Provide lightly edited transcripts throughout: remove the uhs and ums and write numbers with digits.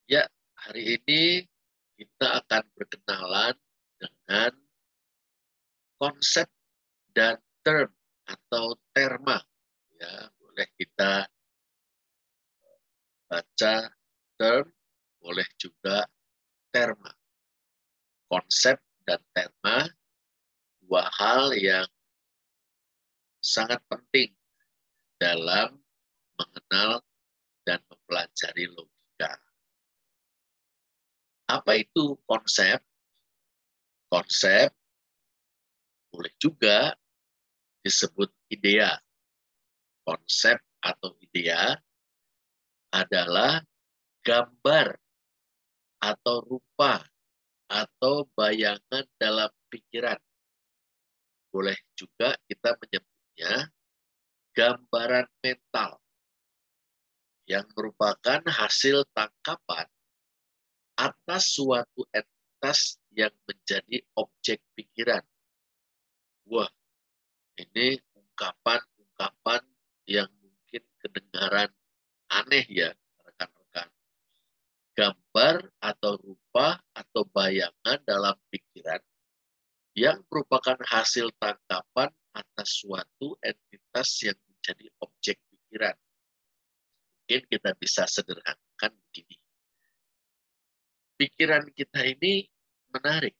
Ya, hari ini kita akan berkenalan dengan konsep dan term atau terma. Ya, boleh kita baca term, boleh juga terma. Konsep dan terma, dua hal yang sangat penting dalam mengenal dan mempelajari logika. Apa itu konsep? Konsep boleh juga disebut idea. Konsep atau idea adalah gambar atau rupa atau bayangan dalam pikiran. Boleh juga kita menyebutnya gambaran mental yang merupakan hasil tangkapan atas suatu entitas yang menjadi objek pikiran. Wah, ini ungkapan-ungkapan yang mungkin kedengaran aneh ya, rekan-rekan. Gambar atau rupa atau bayangan dalam pikiran yang merupakan hasil tangkapan atas suatu entitas yang menjadi objek pikiran. Mungkin kita bisa sederhanakan begini. Pikiran kita ini menarik.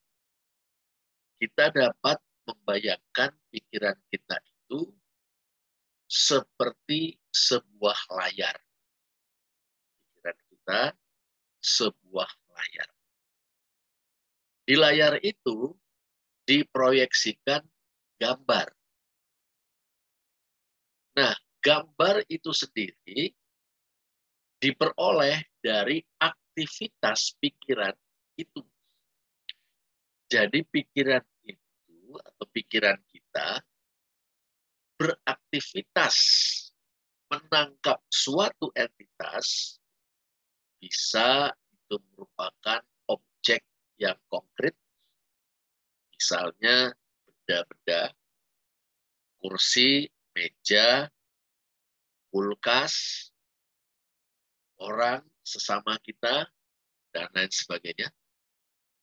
Kita dapat membayangkan pikiran kita itu seperti sebuah layar. Pikiran kita sebuah layar. Di layar itu diproyeksikan gambar. Nah, gambar itu sendiri diperoleh dari aktivitas pikiran itu. Jadi pikiran itu atau pikiran kita beraktivitas menangkap suatu entitas, bisa itu merupakan objek yang konkret, misalnya benda-benda, kursi, meja, kulkas, orang sesama kita, dan lain sebagainya.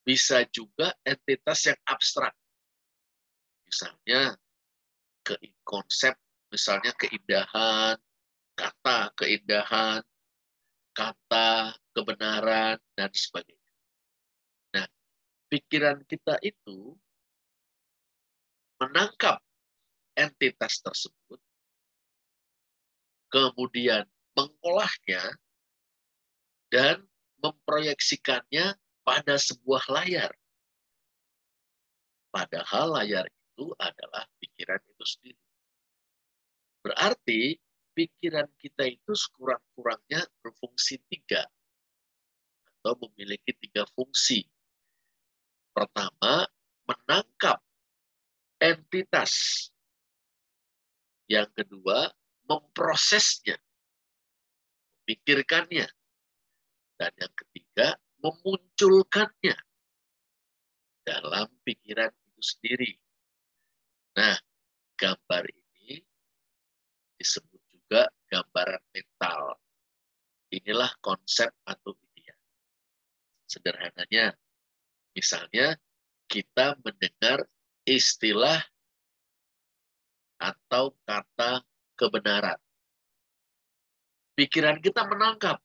Bisa juga entitas yang abstrak, misalnya konsep, misalnya keindahan, kata kebenaran, dan sebagainya. Nah, pikiran kita itu menangkap entitas tersebut, kemudian mengolahnya, dan memproyeksikannya pada sebuah layar. Padahal layar itu adalah pikiran itu sendiri. Berarti pikiran kita itu sekurang-kurangnya berfungsi tiga atau memiliki tiga fungsi. Pertama, menangkap entitas. Yang kedua, memprosesnya, memikirkannya. Dan yang ketiga, memunculkannya dalam pikiran itu sendiri. Nah, gambar ini disebut juga gambaran mental. Inilah konsep atau idea. Sederhananya, misalnya kita mendengar istilah atau kata kebenaran. Pikiran kita menangkap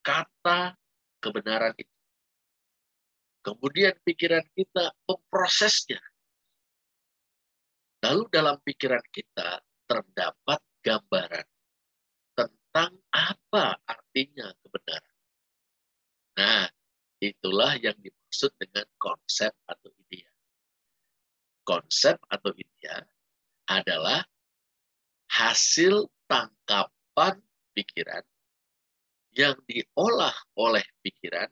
kata kebenaran itu. Kemudian pikiran kita memprosesnya. Lalu dalam pikiran kita terdapat gambaran tentang apa artinya kebenaran. Nah, itulah yang dimaksud dengan konsep atau idea. Konsep atau idea adalah hasil tangkapan pikiran yang diolah oleh pikiran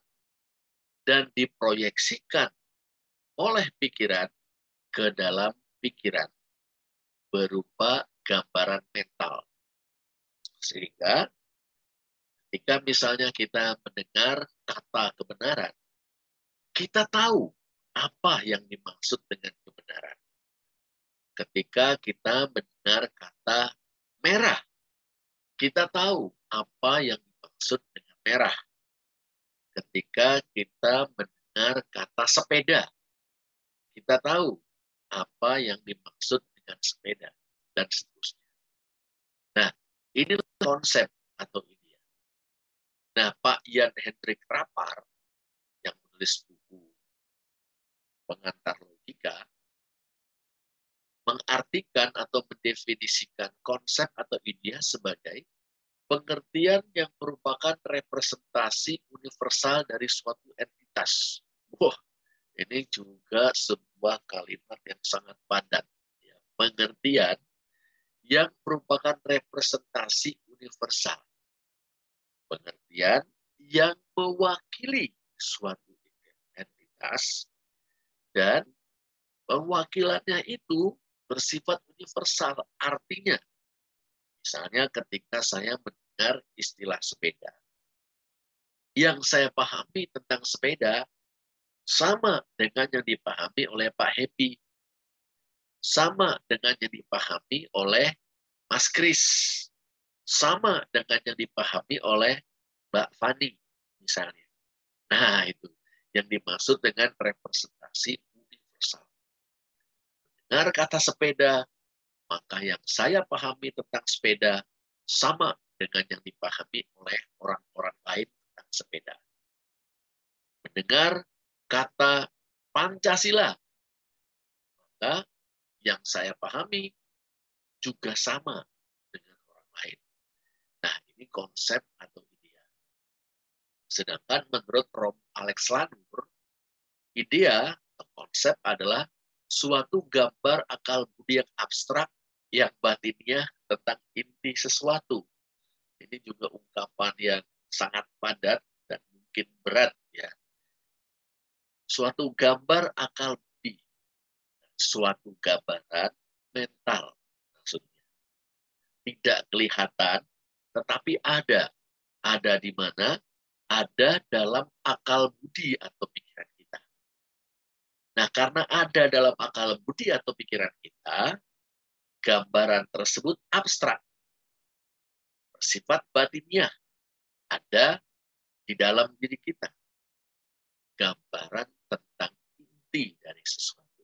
dan diproyeksikan oleh pikiran ke dalam pikiran berupa gambaran mental. Sehingga ketika misalnya kita mendengar kata kebenaran, kita tahu apa yang dimaksud dengan kebenaran. Ketika kita mendengar kata merah, kita tahu apa yang dimaksud dengan merah. ketika kita mendengar kata sepeda. Kita tahu apa yang dimaksud dengan sepeda dan seterusnya. Nah, inilah konsep atau idea. Nah, Pak Jan Hendrik Rapar yang menulis buku Pengantar Logika mengartikan atau mendefinisikan konsep atau idea sebagai pengertian yang merupakan representasi universal dari suatu entitas. Wah, ini juga sebuah kalimat yang sangat padat. Ya, pengertian yang merupakan representasi universal. Pengertian yang mewakili suatu entitas dan perwakilannya itu bersifat universal. Artinya, misalnya ketika saya mendengar istilah sepeda, yang saya pahami tentang sepeda sama dengan yang dipahami oleh Pak Happy, sama dengan yang dipahami oleh Mas Kris, sama dengan yang dipahami oleh Mbak Fani, misalnya. Nah, itu yang dimaksud dengan representasi universal. Dengar kata sepeda, maka yang saya pahami tentang sepeda sama dengan yang dipahami oleh orang-orang lain tentang sepeda. Mendengar kata Pancasila, maka yang saya pahami juga sama dengan orang lain. Nah, ini konsep atau idea. Sedangkan menurut Romo Alex Lanur, idea atau konsep adalah suatu gambar akal budi yang abstrak yang batinnya tentang inti sesuatu. Ini juga ungkapan yang sangat padat dan mungkin berat, ya. Suatu gambar akal budi, suatu gambaran mental maksudnya. Tidak kelihatan, tetapi ada. Ada di mana? Ada dalam akal budi atau pikiran kita. Nah, karena ada dalam akal budi atau pikiran kita, gambaran tersebut abstrak, bersifat batinnya, ada di dalam diri kita. Gambaran tentang inti dari sesuatu.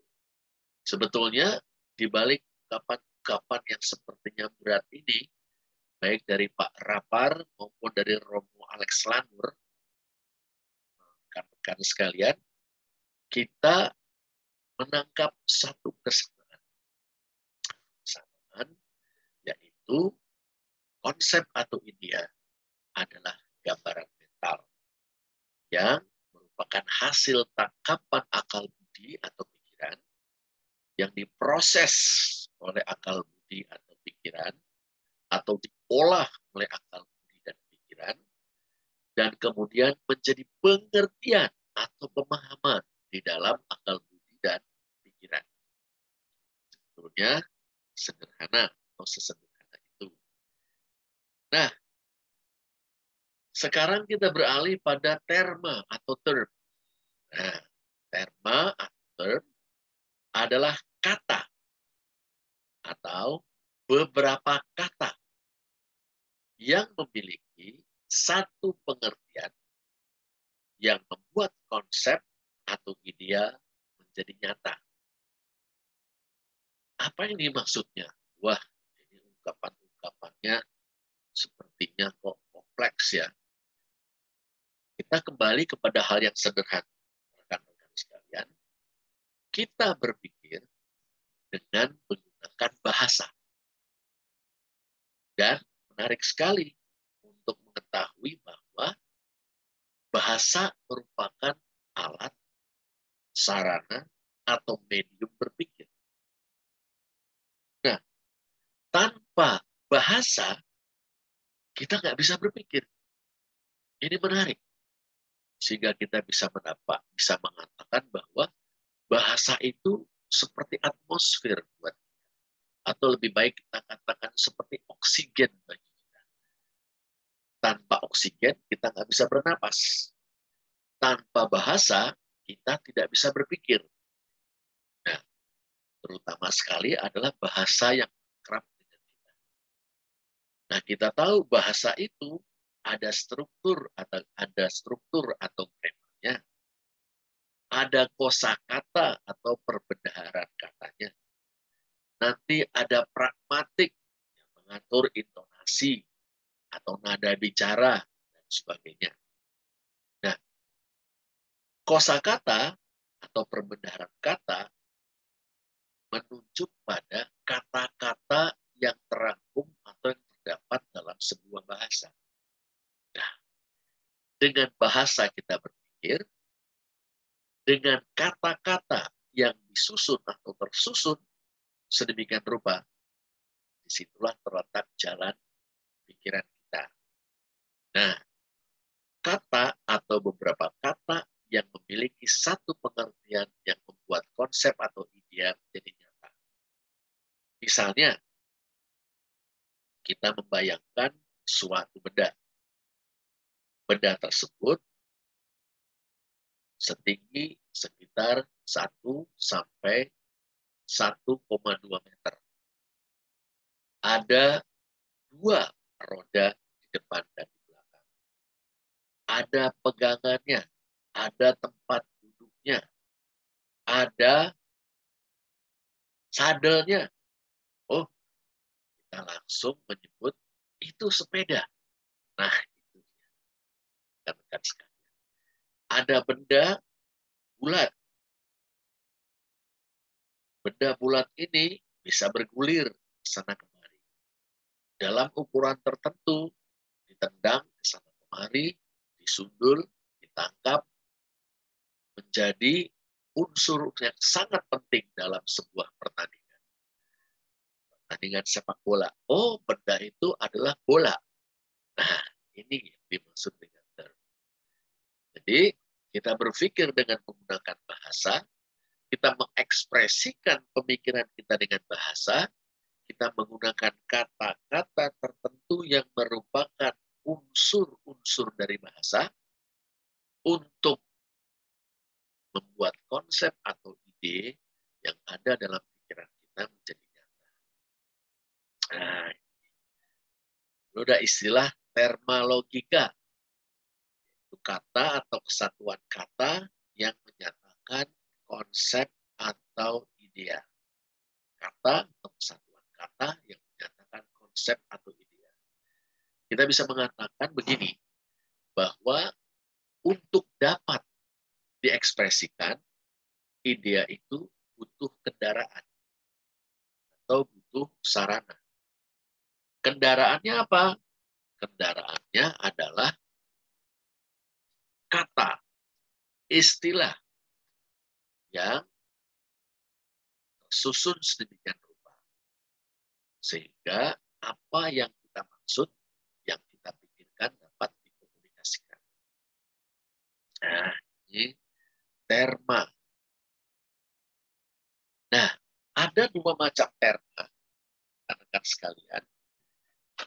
Sebetulnya, di balik ungkapan-ungkapan yang sepertinya berat ini, baik dari Pak Rapar maupun dari Romo Alex Lanur, rekan-rekan sekalian, kita menangkap satu kesamaan. Kesamaan yaitu konsep atau idea adalah gambaran mental yang merupakan hasil tangkapan akal budi atau pikiran yang diproses oleh akal budi atau pikiran atau diolah oleh akal budi dan pikiran dan kemudian menjadi pengertian atau pemahaman di dalam akal budi dan pikiran. Sebetulnya sederhana atau sesederhana itu. Nah, sekarang kita beralih pada terma atau term. Nah, terma atau term adalah kata atau beberapa kata yang memiliki satu pengertian yang membuat konsep atau idea menjadi nyata. Apa yang dimaksudnya? Wah, ini ungkapan-ungkapannya sepertinya kok kompleks, ya. Kita kembali kepada hal yang sederhana, rekan-rekan sekalian. Kita berpikir dengan menggunakan bahasa. Dan menarik sekali untuk mengetahui bahwa bahasa merupakan alat, sarana, atau medium berpikir. Nah, tanpa bahasa, kita nggak bisa berpikir. Ini menarik. Sehingga kita bisa mengatakan bahwa bahasa itu seperti atmosfer buat kita. Atau lebih baik kita katakan seperti oksigen bagi kita. Tanpa oksigen, kita nggak bisa bernapas. Tanpa bahasa, kita tidak bisa berpikir. Nah, terutama sekali adalah bahasa yang kerap dengan kita. Nah, kita tahu bahasa itu ada struktur atau grammarnya, ada kosakata atau perbendaharaan katanya. Nanti ada pragmatik yang mengatur intonasi atau nada bicara dan sebagainya. Nah, kosakata atau perbendaharaan kata menunjuk pada kata-kata yang terangkum atau yang terdapat dalam sebuah bahasa. Nah, dengan bahasa kita berpikir, dengan kata-kata yang disusun atau tersusun sedemikian rupa, disitulah terletak jalan pikiran kita. Nah, kata atau beberapa kata yang memiliki satu pengertian yang membuat konsep atau ide menjadi nyata. Misalnya, kita membayangkan suatu benda. Benda tersebut setinggi sekitar 1 sampai 1,2 meter. Ada 2 roda di depan dan di belakang. Ada pegangannya, ada tempat duduknya, ada sadelnya. Oh, kita langsung menyebut itu sepeda. Nah, itu dia. Rekan-rekan sekalian. Ada benda bulat. Benda bulat ini bisa bergulir sana kemari. Dalam ukuran tertentu, ditendang ke sana kemari, disundul, ditangkap, menjadi unsur yang sangat penting dalam sebuah pertandingan. Pertandingan sepak bola. Oh, benda itu adalah bola. Nah, ini yang dimaksud dengan term. Jadi, kita berpikir dengan menggunakan bahasa, kita mengekspresikan pemikiran kita dengan bahasa, kita menggunakan kata-kata tertentu yang merupakan unsur-unsur dari bahasa untuk membuat konsep atau ide yang ada dalam pikiran kita menjadi nyata. Nah, itu ada istilah termalogika. Itu kata atau kesatuan kata yang menyatakan konsep atau ide. Kata atau kesatuan kata yang menyatakan konsep atau ide. Kita bisa mengatakan begini, bahwa untuk dapat diekspresikan, ide itu butuh kendaraan atau butuh sarana. Kendaraannya apa? Kendaraannya adalah kata, istilah yang tersusun sedemikian rupa. Sehingga apa yang kita maksud, yang kita pikirkan dapat dikomunikasikan. Nah, ini terma. Nah, ada 2 macam terma, rekan-rekan sekalian.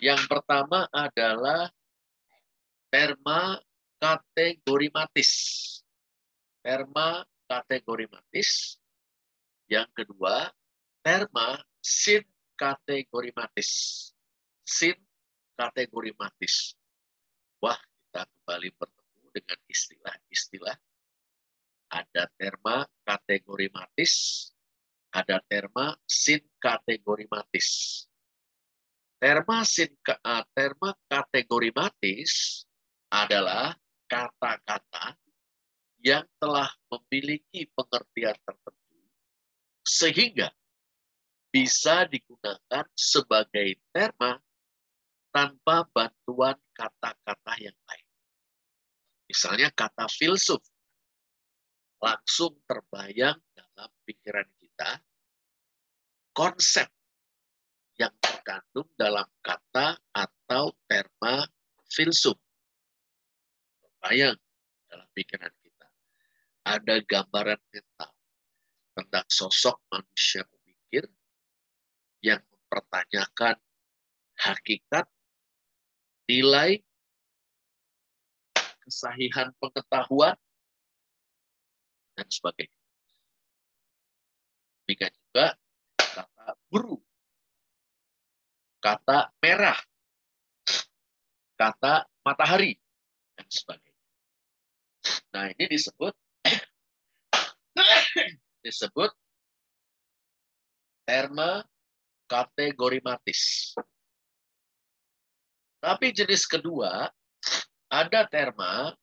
Yang pertama adalah terma kategorimatis. Terma kategorimatis. Yang kedua, terma sin kategorimatis. Sin kategorimatis. Wah, kita kembali bertemu dengan istilah-istilah. Ada terma kategorimatis, ada terma sin kategorimatis. Terma kategorimatis adalah kata-kata yang telah memiliki pengertian tertentu sehingga bisa digunakan sebagai terma tanpa bantuan kata-kata yang lain. Misalnya kata filsuf langsung terbayang dalam pikiran kita konsep yang terkandung dalam kata atau terma filsuf. Terbayang dalam pikiran kita. Ada gambaran mental tentang sosok manusia pemikir yang mempertanyakan hakikat, nilai, kesahihan pengetahuan, dan sebagainya. Demikian juga kata guru, kata merah, kata matahari, dan sebagainya. Nah, ini disebut terma kategorimatis. Tapi jenis kedua, ada terma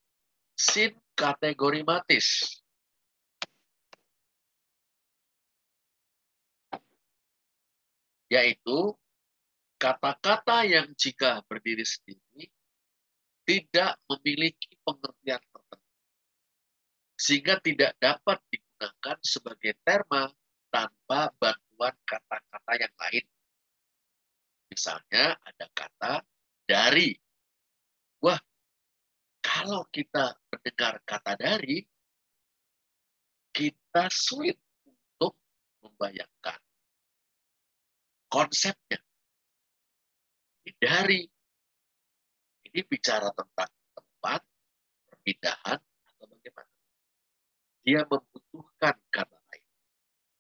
sinkategorimatis. Yaitu kata-kata yang jika berdiri sendiri tidak memiliki pengertian tertentu, sehingga tidak dapat digunakan sebagai terma tanpa bantuan kata-kata yang lain. Misalnya ada kata dari. Wah, kalau kita mendengar kata dari, kita sulit untuk membayangkan konsepnya. Dari ini bicara tentang tempat, perpindahan, atau bagaimana. Dia membutuhkan kata lain.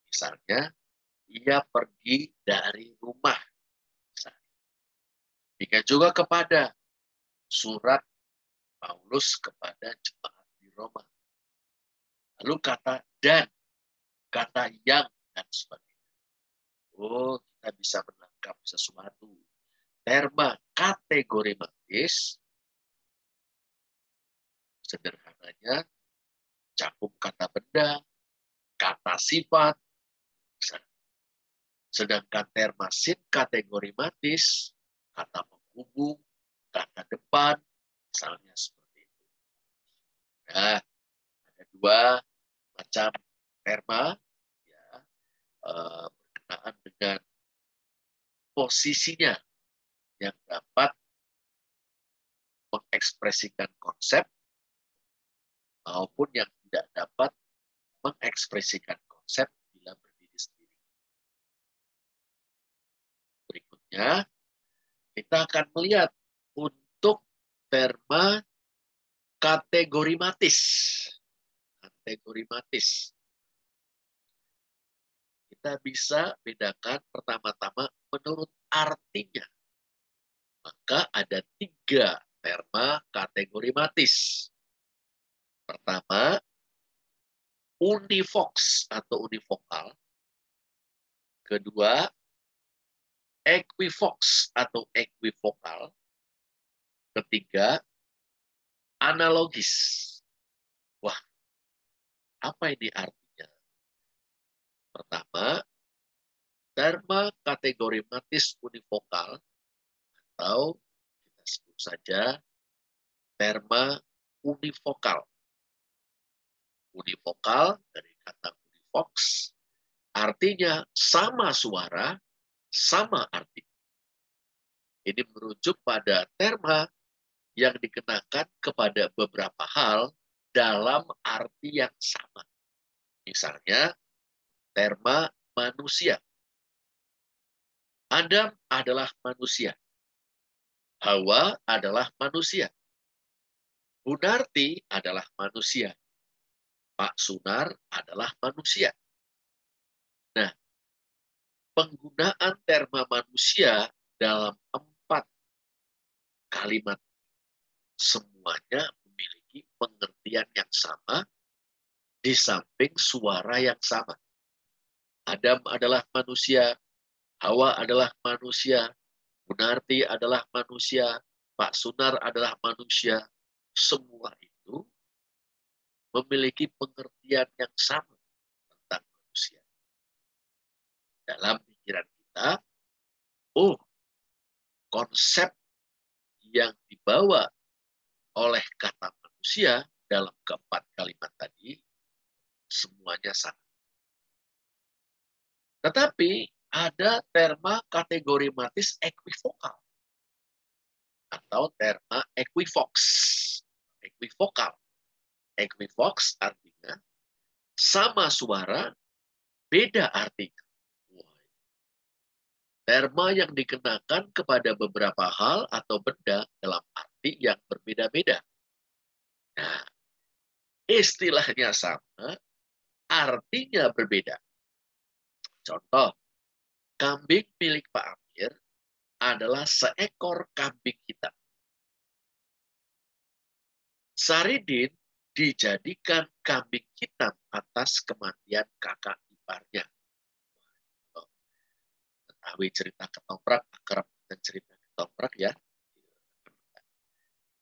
Misalnya, ia pergi dari rumah. Demikian juga kepada surat Paulus kepada jemaat di Roma. Lalu kata dan, kata yang, dan sebagainya. Oh, kita bisa menangkap sesuatu. Terma kategorimatis, sederhananya, cakup kata benda, kata sifat. Sedangkan terma sinkategorimatis, kata penghubung, kata depan, misalnya seperti itu. Nah, ada dua macam terma ya, berkenaan dengan posisinya yang dapat mengekspresikan konsep maupun yang tidak dapat mengekspresikan konsep bila berdiri sendiri. Berikutnya, kita akan melihat untuk terma kategorimatis. Kategorimatis. Kita bisa bedakan pertama-tama menurut artinya. Maka ada 3 terma kategorimatis. Pertama, univox atau univokal. Kedua, equivox atau equivokal. Ketiga, analogis. Wah, apa ini artinya? Pertama, terma kategorimatis univokal atau kita sebut saja terma univokal. Univokal dari kata univox artinya sama suara, sama arti. Ini merujuk pada terma yang dikenakan kepada beberapa hal dalam arti yang sama. Misalnya, terma manusia. Adam adalah manusia. Hawa adalah manusia. Bunarti adalah manusia. Pak Sunar adalah manusia. Nah, penggunaan terma manusia dalam 4 kalimat semuanya memiliki pengertian yang sama di samping suara yang sama. Adam adalah manusia, Hawa adalah manusia, Bunarti adalah manusia, Pak Sunar adalah manusia. Semua itu memiliki pengertian yang sama tentang manusia. Dalam pikiran kita, oh, konsep yang dibawa oleh kata manusia dalam keempat kalimat tadi, semuanya sama. Tetapi ada terma kategorimatis equivokal atau terma equivox. Equivokal. Equivox artinya sama suara, beda artinya. Terma yang dikenakan kepada beberapa hal atau benda dalam arti yang berbeda-beda. Nah, istilahnya sama, artinya berbeda. Contoh, kambing milik Pak Amir adalah seekor kambing hitam. Saridin dijadikan kambing hitam atas kematian kakak iparnya. Ketahui cerita ketoprak, akrab dengan cerita ketoprak ya.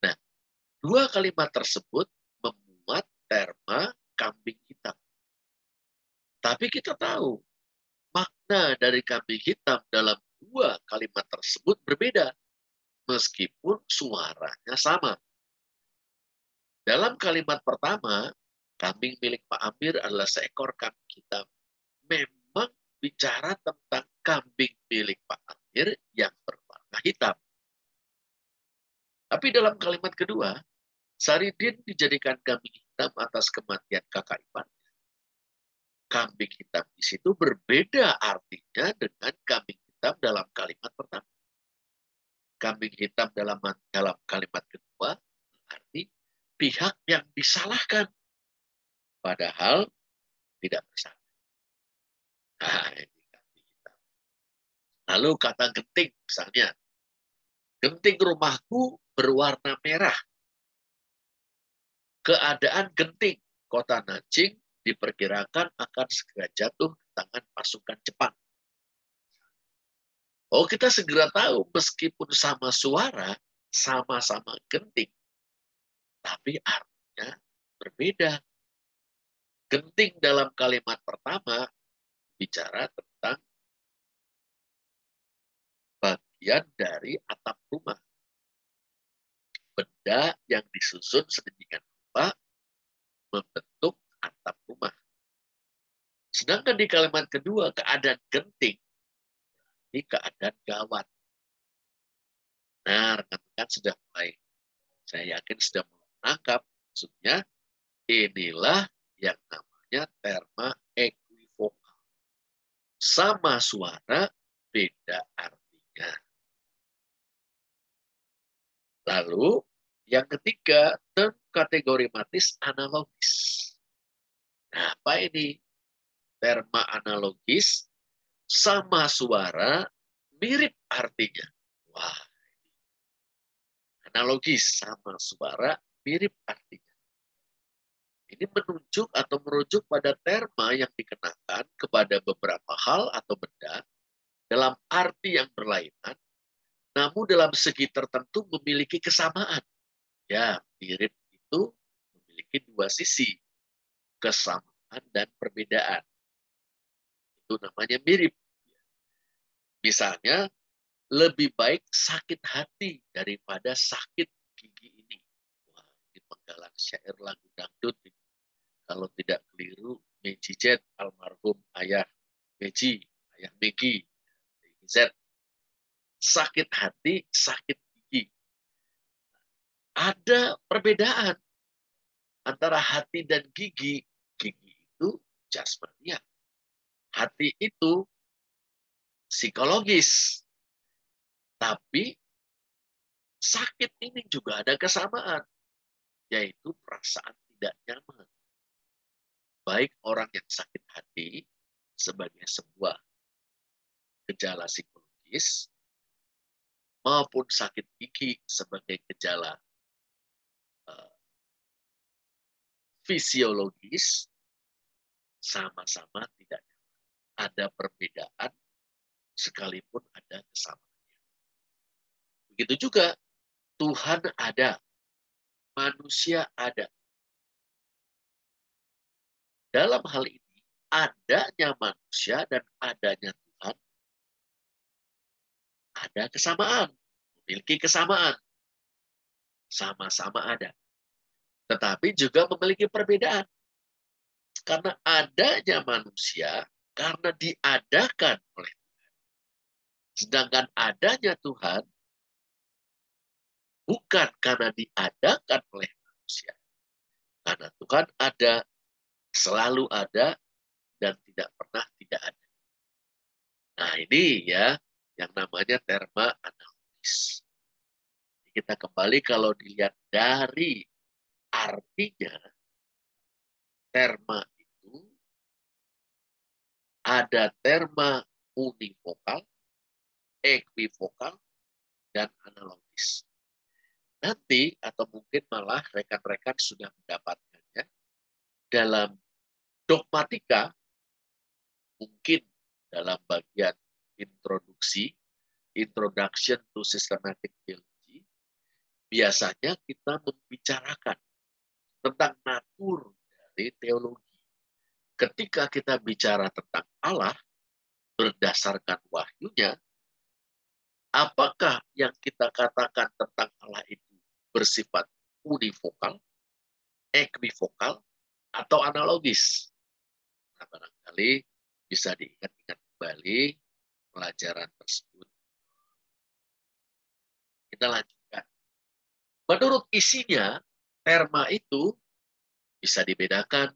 Nah, dua kalimat tersebut memuat terma kambing hitam. Tapi kita tahu, makna dari kambing hitam dalam dua kalimat tersebut berbeda, meskipun suaranya sama. Dalam kalimat pertama, kambing milik Pak Amir adalah seekor kambing hitam. Memang bicara tentang kambing milik Pak Amir yang berwarna hitam. Tapi dalam kalimat kedua, Saridin dijadikan kambing hitam atas kematian kakak iparnya. Kambing hitam di situ berbeda artinya dengan kambing hitam dalam kalimat pertama. Kambing hitam dalam kalimat kedua berarti pihak yang disalahkan, padahal tidak bersalah. Nah, ini kambing hitam. Lalu kata genting misalnya, genting rumahku berwarna merah. Keadaan genting kota Nanjing diperkirakan akan segera jatuh ke tangan pasukan Jepang. Oh, kita segera tahu meskipun sama suara, sama-sama genting, tapi artinya berbeda. Genting dalam kalimat pertama bicara tentang bagian dari atap rumah. Benda yang disusun sedemikian rupa membentuk atap rumah. Sedangkan di kalimat kedua, keadaan genting, ini keadaan gawat. Nah, rekan-rekan sudah mulai, saya yakin sudah mulai menangkap, maksudnya inilah yang namanya terma equivokal. Sama suara, beda artinya. Lalu, yang ketiga, term kategorimatis analogis. Nah, apa ini? Terma analogis, sama suara, mirip artinya. Wah, analogis, sama suara, mirip artinya. Ini menunjuk atau merujuk pada terma yang dikenakan kepada beberapa hal atau benda dalam arti yang berlainan, namun dalam segi tertentu memiliki kesamaan. Ya, mirip itu memiliki dua sisi, kesamaan dan perbedaan. Itu namanya mirip. Misalnya, lebih baik sakit hati daripada sakit gigi ini. Wah, ini penggalan syair lagu dangdut. Kalau tidak keliru, Meji Z, almarhum ayah Meji, ayah Megi, Z. Sakit hati, sakit gigi. Ada perbedaan antara hati dan gigi. Gigi itu jasmania. Hati itu psikologis. Tapi sakit ini juga ada kesamaan, yaitu perasaan tidak nyaman. Baik orang yang sakit hati sebagai sebuah gejala psikologis, maupun sakit gigi sebagai gejala fisiologis, sama-sama tidak nyaman. Ada perbedaan sekalipun ada kesamaannya. Begitu juga Tuhan ada, manusia ada. Dalam hal ini, adanya manusia dan adanya Tuhan ada kesamaan, memiliki kesamaan. Sama-sama ada. Tetapi juga memiliki perbedaan. Karena adanya manusia, karena diadakan oleh Tuhan. Sedangkan adanya Tuhan, bukan karena diadakan oleh manusia. Karena Tuhan ada, selalu ada, dan tidak pernah tidak ada. Nah ini ya, yang namanya terma analogis. Kita kembali kalau dilihat dari artinya, terma itu ada terma univokal, equivokal, dan analogis. nanti atau mungkin malah rekan-rekan sudah mendapatkannya dalam dogmatika, mungkin dalam bagian introduksi, introduction to systematic theology, biasanya kita membicarakan tentang natur dari teologi. Ketika kita bicara tentang Allah berdasarkan wahyunya, apakah yang kita katakan tentang Allah itu bersifat univokal, ekvivokal, atau analogis? Nah, barangkali bisa diingat-ingat kembali pelajaran tersebut. Kita lanjutkan. Menurut isinya, terma itu bisa dibedakan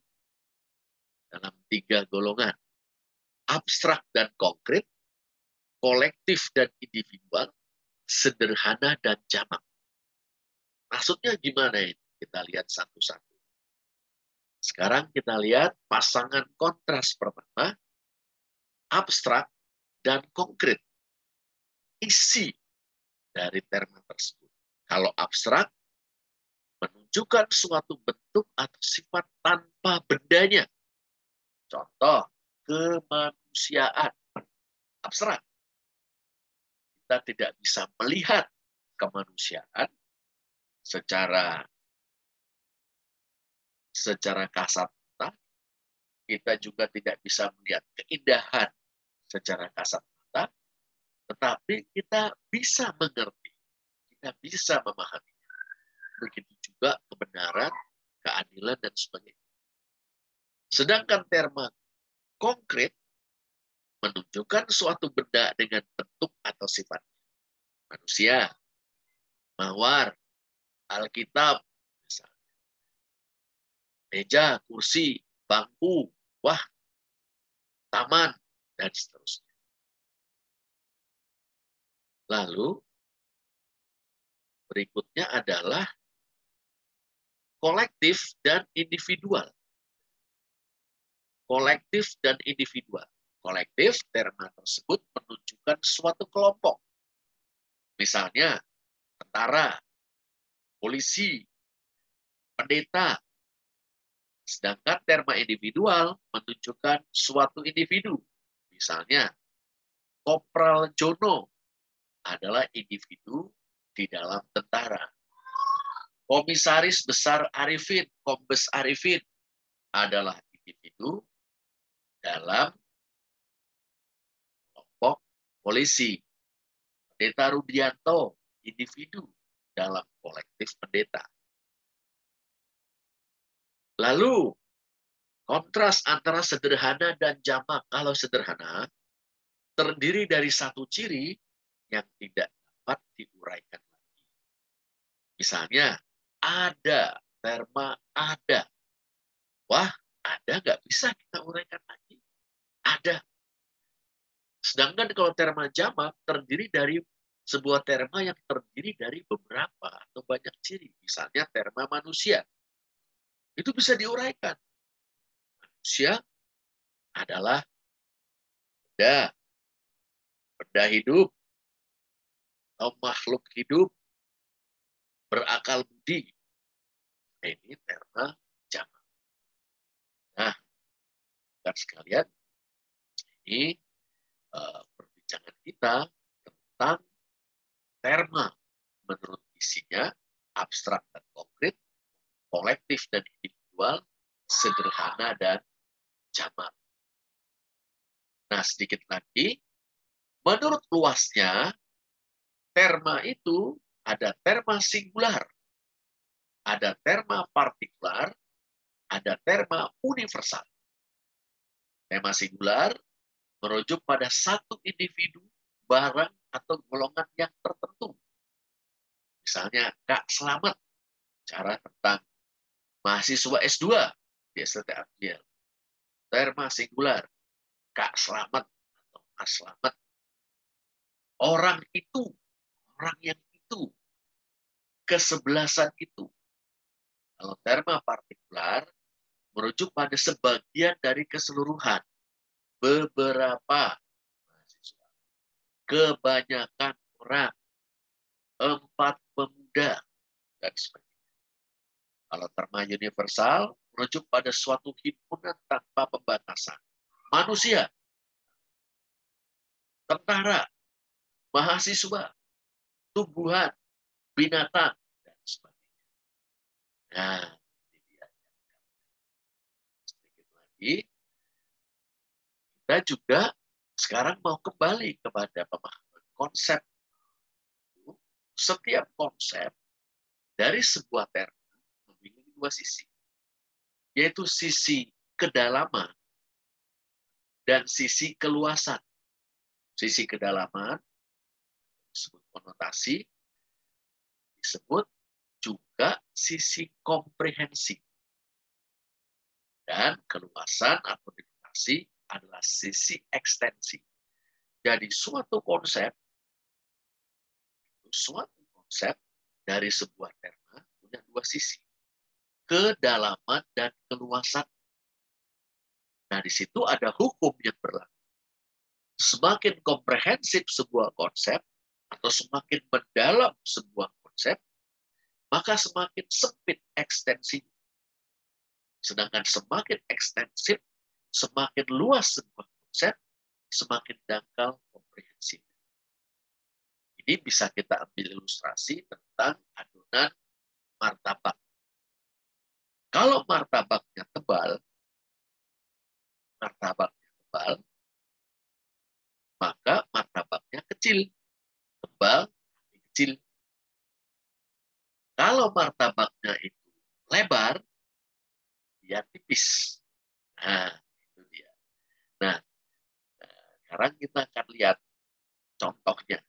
dalam 3 golongan. Abstrak dan konkret, kolektif dan individual, sederhana dan jamak. Maksudnya gimana ini? Kita lihat satu-satu. Sekarang kita lihat pasangan kontras pertama, abstrak dan konkret. Isi dari terma tersebut. Kalau abstrak, menunjukkan suatu bentuk atau sifat tanpa bendanya. Contoh, kemanusiaan. Abstrak. Kita tidak bisa melihat kemanusiaan secara kasat mata. Kita juga tidak bisa melihat keindahan secara kasat mata, tetapi kita bisa mengerti, kita bisa memahami. Begitu juga kebenaran, keadilan, dan sebagainya. Sedangkan terma konkret menunjukkan suatu benda dengan bentuk atau sifatnya. Manusia, mawar, Alkitab, misalnya. Meja, kursi, bangku, wah, taman, dan seterusnya. Lalu, berikutnya adalah kolektif dan individual. Kolektif dan individual. Kolektif, terma tersebut menunjukkan suatu kelompok. Misalnya, tentara, polisi, pendeta. Sedangkan terma individual menunjukkan suatu individu. Misalnya, Kopral Jono adalah individu di dalam tentara. Komisaris Besar Arifin, Kombes Arifin adalah individu dalam kelompok polisi. Pendeta Rudianto, individu dalam kolektif pendeta. Lalu, kontras antara sederhana dan jamak. Kalau sederhana, terdiri dari satu ciri yang tidak dapat diuraikan lagi. Misalnya, ada, terma ada. Wah, ada nggak bisa kita uraikan lagi. Ada. Sedangkan kalau terma jamak terdiri dari sebuah terma yang terdiri dari beberapa atau banyak ciri. Misalnya terma manusia. Itu bisa diuraikan. Manusia adalah benda hidup, atau makhluk hidup, berakal budi. Ini terma jamak. Nah, kan sekalian, ini perbincangan kita tentang terma menurut isinya, abstrak dan konkret, kolektif dan individual, sederhana dan jamak. Nah, sedikit lagi, menurut luasnya, terma itu ada terma singular, ada terma partikular, ada terma universal. Terma singular merujuk pada satu individu, barang, atau golongan yang tertentu. Misalnya, Kak Slamet, cara tentang mahasiswa S2 di STT Abdiel. Terma singular, Kak Slamet atau Mas Slamet. Orang itu, orang yang itu, kesebelasan itu. Kalau terma partikular merujuk pada sebagian dari keseluruhan, beberapa mahasiswa, kebanyakan orang, 4 pemuda, dan sebagainya. Kalau terma universal merujuk pada suatu himpunan tanpa pembatasan. Manusia, tentara, mahasiswa, tumbuhan, binatang, dan sebagainya. Nah, ini dia. Sedikit lagi, kita juga sekarang mau kembali kepada pemahaman konsep. Setiap konsep dari sebuah terma memiliki dua sisi, yaitu sisi kedalaman dan sisi keluasan. Sisi kedalaman disebut konotasi, disebut juga sisi komprehensi. Dan keluasan atau denotasi adalah sisi ekstensi. Jadi suatu konsep dari sebuah terma punya dua sisi, kedalaman dan keluasan. Nah, di situ ada hukum yang berlaku. Semakin komprehensif sebuah konsep atau semakin mendalam sebuah konsep, maka semakin sempit ekstensinya. Sedangkan semakin ekstensif, semakin luas sebuah konsep, semakin dangkal komprehensif. Ini bisa kita ambil ilustrasi tentang adonan martabak. Kalau martabaknya tebal, maka martabaknya kecil. Tebal, tapi kecil. Kalau martabaknya itu lebar, dia tipis. Nah, itu dia. Nah, sekarang kita akan lihat contohnya.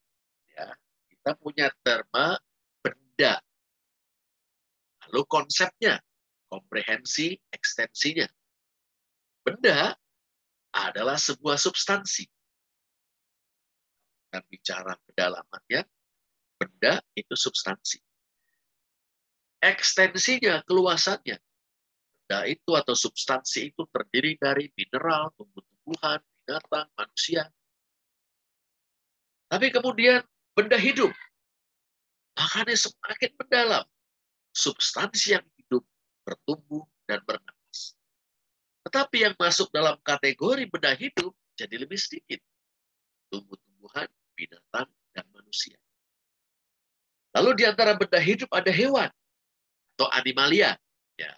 Ya, kita punya terma benda. Lalu konsepnya, komprehensi, ekstensinya. Benda adalah sebuah substansi. Kita bicara kedalamannya, benda itu substansi. Ekstensinya, keluasannya. Benda itu atau substansi itu terdiri dari mineral, tumbuh-tumbuhan, binatang, manusia. Tapi kemudian benda hidup. Makanya semakin mendalam. Substansi yang hidup, bertumbuh, dan bernapas. Tetapi yang masuk dalam kategori benda hidup jadi lebih sedikit. Tumbuh-tumbuhan, binatang, dan manusia. Lalu di antara benda hidup ada hewan atau animalia. Ya.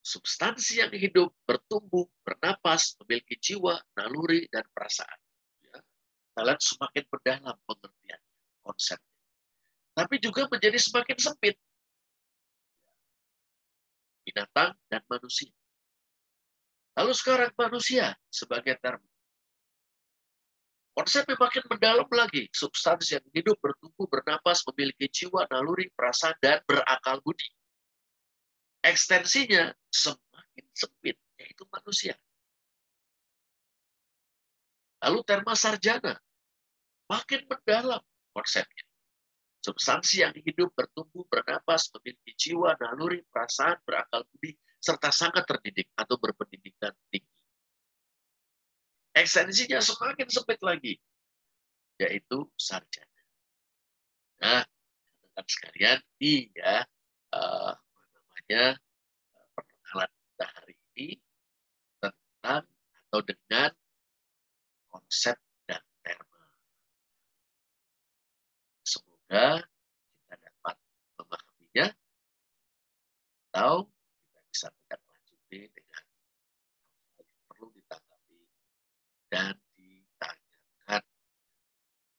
Substansi yang hidup, bertumbuh, bernapas, memiliki jiwa, naluri, dan perasaan. Ya. Kalian semakin mendalam pengertian konsepnya. Tapi juga menjadi semakin sempit. Binatang dan manusia. Lalu sekarang manusia sebagai term. Konsepnya makin mendalam lagi. Substansi yang hidup, bertumbuh, bernapas, memiliki jiwa, naluri, perasaan, dan berakal budi. Ekstensinya semakin sempit, yaitu manusia. Lalu terma sarjana, makin mendalam konsepnya. Substansi yang hidup, bertumbuh, bernapas, memiliki jiwa, naluri, perasaan, berakal budi, serta sangat terdidik atau berpendidikan tinggi. Ekstensinya semakin sempit lagi, yaitu sarjana. Nah, teman-teman sekalian, ini ya perkenalan kita hari ini tentang atau dengan konsep dan terma. Semoga kita dapat memahaminya atau kita bisa menindaklanjuti dengan hal yang perlu ditanggapi dan